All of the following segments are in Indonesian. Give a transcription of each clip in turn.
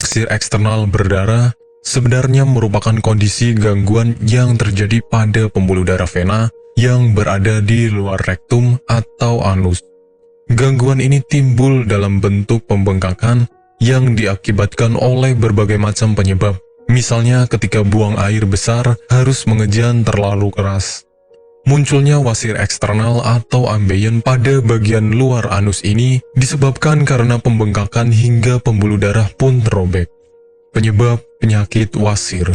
wasir eksternal berdarah sebenarnya merupakan kondisi gangguan yang terjadi pada pembuluh darah vena yang berada di luar rektum atau anus. Gangguan ini timbul dalam bentuk pembengkakan yang diakibatkan oleh berbagai macam penyebab. Misalnya ketika buang air besar harus mengejan terlalu keras. Munculnya wasir eksternal atau ambeien pada bagian luar anus ini disebabkan karena pembengkakan hingga pembuluh darah pun terobek. Penyebab penyakit wasir.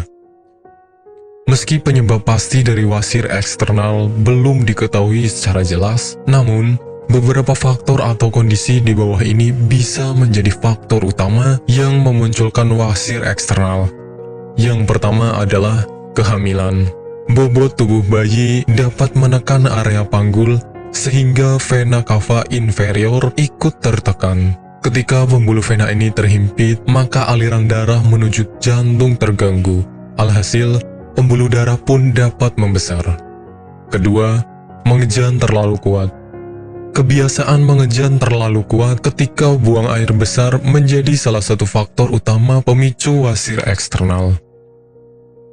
Meski penyebab pasti dari wasir eksternal belum diketahui secara jelas, namun beberapa faktor atau kondisi di bawah ini bisa menjadi faktor utama yang memunculkan wasir eksternal. Yang pertama adalah kehamilan. Bobot tubuh bayi dapat menekan area panggul sehingga vena cava inferior ikut tertekan. Ketika pembuluh vena ini terhimpit, maka aliran darah menuju jantung terganggu. Alhasil, pembuluh darah pun dapat membesar. Kedua, mengejan terlalu kuat. Kebiasaan mengejan terlalu kuat ketika buang air besar menjadi salah satu faktor utama pemicu wasir eksternal.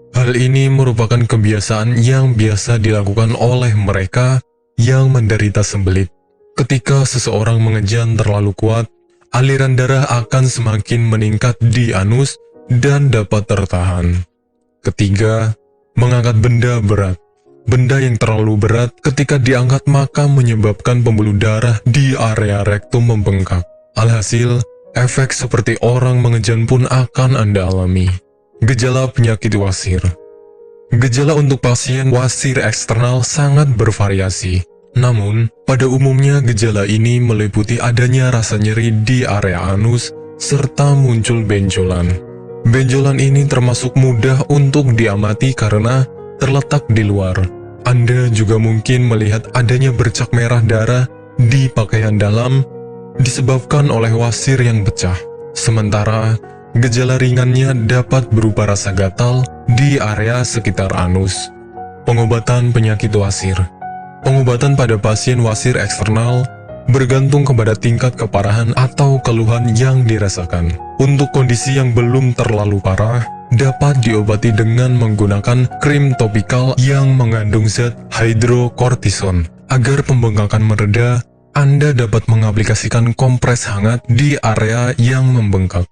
Hal ini merupakan kebiasaan yang biasa dilakukan oleh mereka yang menderita sembelit. Ketika seseorang mengejan terlalu kuat, aliran darah akan semakin meningkat di anus dan dapat tertahan. Ketiga, mengangkat benda berat. Benda yang terlalu berat ketika diangkat maka menyebabkan pembuluh darah di area rektum membengkak. Alhasil, efek seperti orang mengejan pun akan Anda alami. Gejala penyakit wasir. Gejala untuk pasien wasir eksternal sangat bervariasi. Namun, pada umumnya gejala ini meliputi adanya rasa nyeri di area anus, serta muncul benjolan. Benjolan ini termasuk mudah untuk diamati karena terletak di luar. Anda juga mungkin melihat adanya bercak merah darah di pakaian dalam disebabkan oleh wasir yang pecah. Sementara, gejala ringannya dapat berupa rasa gatal di area sekitar anus. Pengobatan penyakit wasir. Pengobatan pada pasien wasir eksternal bergantung kepada tingkat keparahan atau keluhan yang dirasakan. Untuk kondisi yang belum terlalu parah, dapat diobati dengan menggunakan krim topikal yang mengandung zat hidrokortison. Agar pembengkakan mereda, Anda dapat mengaplikasikan kompres hangat di area yang membengkak.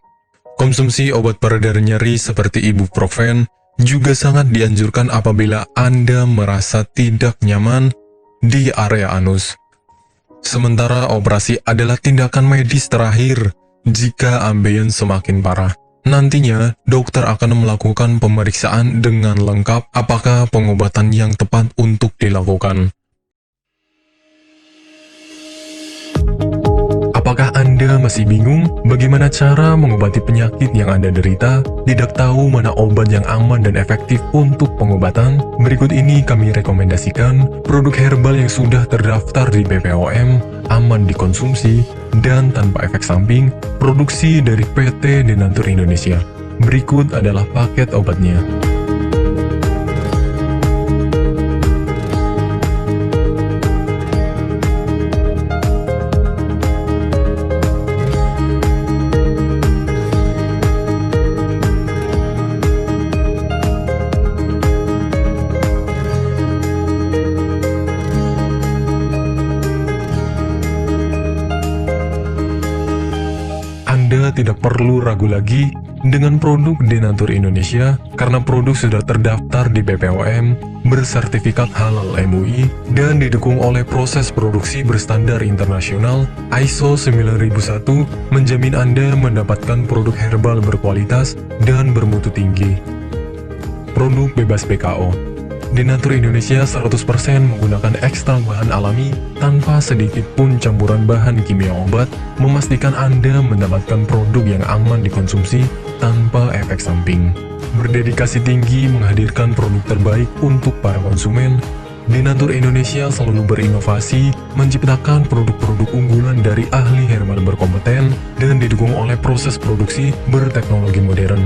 Konsumsi obat pereda nyeri seperti ibuprofen juga sangat dianjurkan apabila Anda merasa tidak nyaman di area anus. Sementara operasi adalah tindakan medis terakhir jika ambeien semakin parah. Nantinya, dokter akan melakukan pemeriksaan dengan lengkap apakah pengobatan yang tepat untuk dilakukan. Apakah Anda masih bingung bagaimana cara mengobati penyakit yang Anda derita? Tidak tahu mana obat yang aman dan efektif untuk pengobatan? Berikut ini kami rekomendasikan produk herbal yang sudah terdaftar di BPOM, aman dikonsumsi, dan tanpa efek samping, produksi dari PT Denatur Indonesia. Berikut adalah paket obatnya. Anda tidak perlu ragu lagi dengan produk Denatur Indonesia karena produk sudah terdaftar di BPOM, bersertifikat halal MUI, dan didukung oleh proses produksi berstandar internasional ISO 9001, menjamin Anda mendapatkan produk herbal berkualitas dan bermutu tinggi. Produk bebas BKO. Denatur Indonesia 100% menggunakan ekstrak bahan alami tanpa sedikit pun campuran bahan kimia obat, memastikan Anda mendapatkan produk yang aman dikonsumsi tanpa efek samping. Berdedikasi tinggi menghadirkan produk terbaik untuk para konsumen, Denatur Indonesia selalu berinovasi, menciptakan produk-produk unggulan dari ahli herbal berkompeten, dan didukung oleh proses produksi berteknologi modern.